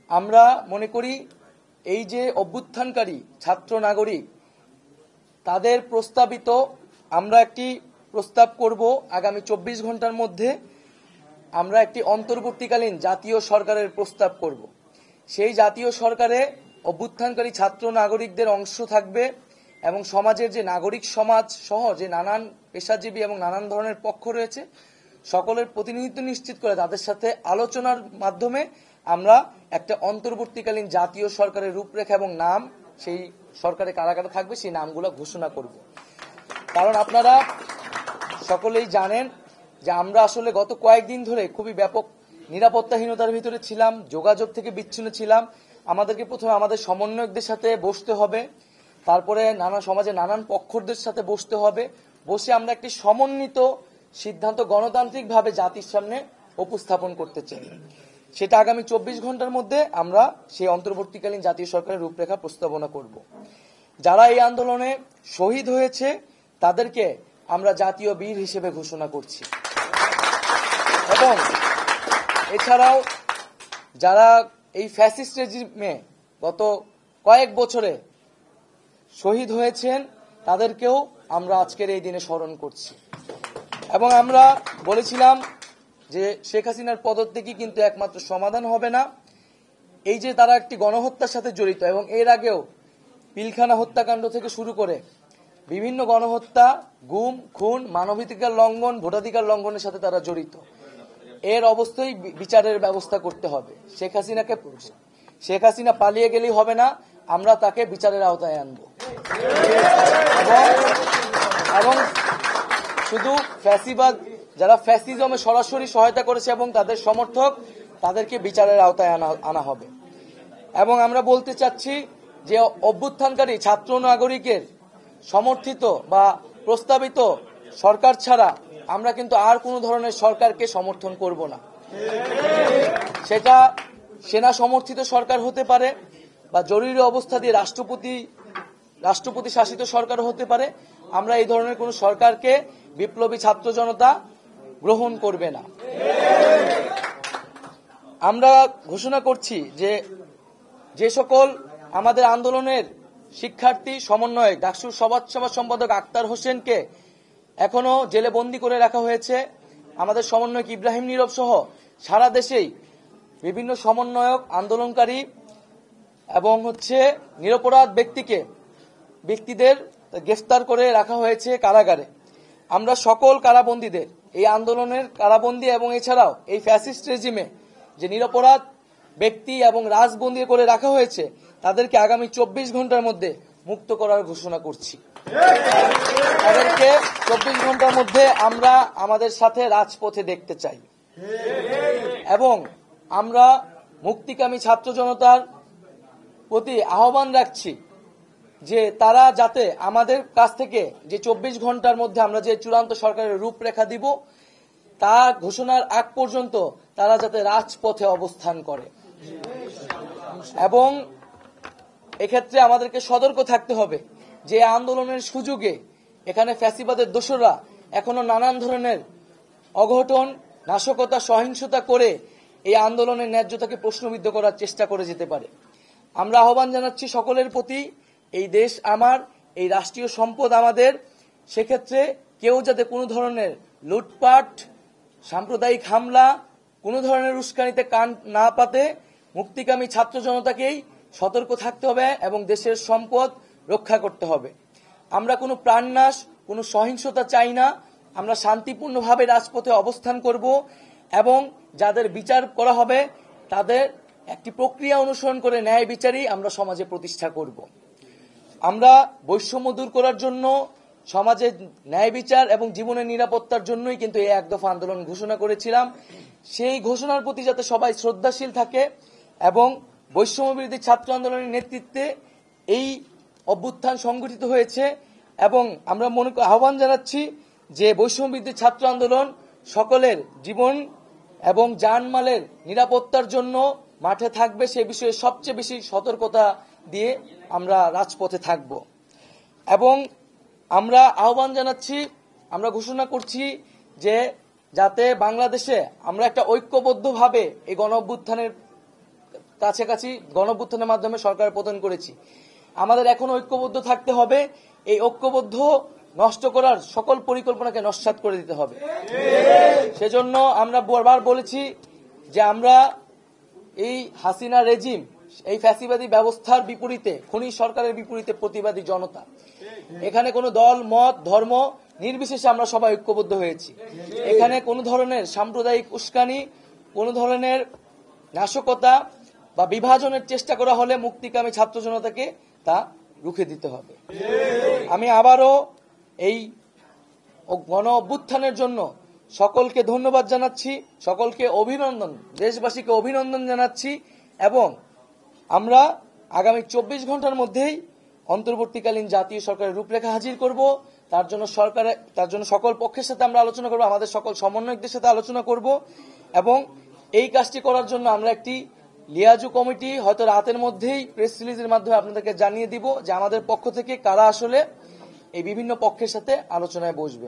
আমরা মনে করি এই যে অভ্যুত্থানকারী ছাত্র নাগরিক তাদের প্রস্তাবিত আমরা একটি প্রস্তাব করব আগামী 24 ঘন্টার মধ্যে আমরা একটি অন্তর্বর্তীকালীন জাতীয় সরকারের প্রস্তাব করব। সেই জাতীয় সরকারে অভ্যুত্থানকারী ছাত্র নাগরিকদের অংশ থাকবে এবং সমাজের যে নাগরিক সমাজ সহ যে নানান পেশাজীবী এবং নানান ধরনের পক্ষ রয়েছে সকলের প্রতিনিধিত্ব নিশ্চিত করে তাদের সাথে আলোচনার মাধ্যমে আমরা একটা অন্তর্বর্তীকালীন জাতীয় সরকারের রূপরেখা এবং নাম সেই সরকারে কারা কারা থাকবে সেই নামগুলো ঘোষণা করব। কারণ আপনারা সকলেই জানেন যে আমরা আসলে গত কয়েকদিন ধরে খুবই ব্যাপক নিরাপত্তাহীনতার ভিতরে ছিলাম, যোগাযোগ থেকে বিচ্ছিন্ন ছিলাম। আমাদেরকে প্রথমে আমাদের সমন্বয়কদের সাথে বসতে হবে, তারপরে সমাজে নানান পক্ষদের সাথে বসতে হবে, বসে আমরা একটি সমন্বিত সিদ্ধান্ত গণতান্ত্রিকভাবে জাতির সামনে উপস্থাপন করতে চাই। সেটা আগামী 24 ঘন্টার মধ্যে আমরা সেই অন্তর্বর্তীকালীন জাতীয় সরকারের রূপরেখা প্রস্তাবনা করব। যারা এই আন্দোলনে শহীদ হয়েছে তাদেরকে আমরা জাতীয় বীর হিসেবে ঘোষণা করছি এবং এছাড়াও যারা এই ফ্যাসিস্ট রেজিমে গত কয়েক বছরে শহীদ হয়েছেন তাদেরকেও আমরা আজকের এই দিনে স্মরণ করছি। এবং আমরা বলেছিলাম যে শেখ হাসিনার পদত্যাগই কিন্তু একমাত্র সমাধান হবে না। এই যে তারা একটি গণহত্যার সাথে জড়িত এবং এর আগেও পিলখানা হত্যাকাণ্ড থেকে শুরু করে বিভিন্ন গণহত্যা, গুম, খুন, মানবাধিকার লঙ্ঘন, ভোটাধিকার লঙ্ঘনের সাথে তারা জড়িত। এর অবস্থায় বিচারের ব্যবস্থা করতে হবে। শেখ হাসিনা পালিয়ে গেলেই হবে না, আমরা তাকে বিচারের আওতায় আনব এবং শুধু ফ্যাসিবাদ যারা ফ্যাসিজমে সরাসরি সহায়তা করেছে এবং তাদের সমর্থক তাদেরকে বিচারের আওতায় আনা হবে। এবং আমরা বলতে চাচ্ছি যে অভ্যুত্থানকারী ছাত্র নাগরিকের সমর্থিত বা প্রস্তাবিত সরকার ছাড়া আমরা কিন্তু আর কোনো ধরনের সরকারকে সমর্থন করব না। সেটা সেনা সমর্থিত সরকার হতে পারে বা জরুরি অবস্থা দিয়ে রাষ্ট্রপতি শাসিত সরকার হতে পারে। আমরা এই ধরনের কোন সরকারকে বিপ্লবী ছাত্র জনতা গ্রহণ করবে না। আমরা ঘোষণা করছি যে সকল আমাদের আন্দোলনের শিক্ষার্থী সমন্বয়ক ডাকসুর সমাজ সম্পাদক আক্তার হোসেনকে এখনো জেলে বন্দী করে রাখা হয়েছে, আমাদের সমন্বয়ক ইব্রাহিম নীরব সহ সারা দেশেই বিভিন্ন সমন্বয়ক আন্দোলনকারী এবং নিরপরাধ ব্যক্তিদের গ্রেফতার করে রাখা হয়েছে কারাগারে। আমরা সকল কারাবন্দীদের এই আন্দোলনের কারাবন্দী এবং এছাড়াও এই ফ্যাসিস্ট রেজিমে যে নিরপরাধ ব্যক্তি এবং রাজবন্দী করে রাখা হয়েছে তাদেরকে আগামী 24 ঘন্টার মধ্যে মুক্ত করার ঘোষণা করছি। তাদেরকে 24 ঘন্টার মধ্যে আমরা আমাদের সাথে রাজপথে দেখতে চাই এবং আমরা মুক্তিকামী ছাত্র জনতার প্রতি আহ্বান রাখছি যে তারা যাতে আমাদের কাছ থেকে যে 24 ঘন্টার মধ্যে আমরা যে চূড়ান্ত সরকারের রূপরেখা দিব তা ঘোষণার আগ পর্যন্ত তারা যাতে রাজপথে অবস্থান করে এবং এক্ষেত্রে আমাদেরকে সতর্ক থাকতে হবে যে আন্দোলনের সুযোগে এখানে ফ্যাসিবাদের দোসররা এখনো নানান ধরনের অঘটন, নাশকতা, সহিংসতা করে এই আন্দোলনের ন্যায্যতাকে প্রশ্নবিদ্ধ করার চেষ্টা করে যেতে পারে। আমরা আহ্বান জানাচ্ছি সকলের প্রতি, এই দেশ আমার, এই রাষ্ট্রীয় সম্পদ আমাদের, সেক্ষেত্রে কেউ যাতে কোনো ধরনের লুটপাট, সাম্প্রদায়িক হামলা, কোনো ধরনের উস্কানিতে কান না পাতে মুক্তিকামী ছাত্র জনতাকেই সতর্ক থাকতে হবে এবং দেশের সম্পদ রক্ষা করতে হবে। আমরা কোনো প্রাণনাশ, কোনো সহিংসতা চাই না। আমরা শান্তিপূর্ণভাবে রাজপথে অবস্থান করব এবং যাদের বিচার করা হবে তাদের একটি প্রক্রিয়া অনুসরণ করে ন্যায় বিচারই আমরা সমাজে প্রতিষ্ঠা করব। আমরা বৈষম্য দূর করার জন্য, সমাজে ন্যায় বিচার এবং জীবনের নিরাপত্তার জন্যই কিন্তু এই এক দফা আন্দোলন ঘোষণা করেছিলাম। সেই ঘোষণার প্রতি যাতে সবাই শ্রদ্ধাশীল থাকে এবং বৈষম্য বিরোধী ছাত্র আন্দোলনের নেতৃত্বে এই অভ্যুত্থান সংগঠিত হয়েছে এবং আমরা আহ্বান জানাচ্ছি যে বৈষম্য বিরোধী ছাত্র আন্দোলন সকলের জীবন এবং জানমালের নিরাপত্তার জন্য মাঠে থাকবে, সে বিষয়ে সবচেয়ে বেশি সতর্কতা দিয়ে আমরা রাজপথে থাকব। এবং আমরা আহ্বান জানাচ্ছি, আমরা ঘোষণা করছি যে যাতে বাংলাদেশে আমরা একটা ঐক্যবদ্ধভাবে এই গণ অভ্যুত্থানের কাছাকাছি গণঅভ্যুত্থানের মাধ্যমে সরকার পতন করেছি। আমাদের এখন ঐক্যবদ্ধ থাকতে হবে। এই ঐক্যবদ্ধ নষ্ট করার সকল পরিকল্পনাকে নস্যাৎ করে দিতে হবে। সেজন্য আমরা বারবার বলেছি যে আমরা এই হাসিনা রেজিম, এই ফ্যাসিবাদী ব্যবস্থার বিপরীতে, খুনি সরকারের বিপরীতে প্রতিবাদী জনতা। এখানে কোনো দল, মত, ধর্ম নির্বিশেষে আমরা সবাই ঐক্যবদ্ধ হয়েছি। এখানে কোনো ধরনের সাম্প্রদায়িক উস্কানি, কোনো ধরনের নাশকতা বা বিভাজনের চেষ্টা করা হলে মুক্তিকামী ছাত্র জনতাকে তা রুখে দিতে হবে। আমি আবারও এই গণ অভ্যুত্থানের জন্য সকলকে ধন্যবাদ জানাচ্ছি, সকলকে অভিনন্দন, দেশবাসীকে অভিনন্দন জানাচ্ছি এবং আমরা আগামী 24 ঘন্টার মধ্যেই অন্তর্বর্তীকালীন জাতীয় সরকারের রূপরেখা হাজির করব। তার জন্য সকল পক্ষের সাথে আমরা আলোচনা করব, আমাদের সকল সমন্বয়কদের সাথে আলোচনা করব এবং এই কাজটি করার জন্য আমরা একটি লিয়াজু কমিটি হয়তো রাতের মধ্যেই প্রেস রিলিজের মাধ্যমে আপনাদেরকে জানিয়ে দিব যে আমাদের পক্ষ থেকে কারা আসলে এই বিভিন্ন পক্ষের সাথে আলোচনায় বসবে।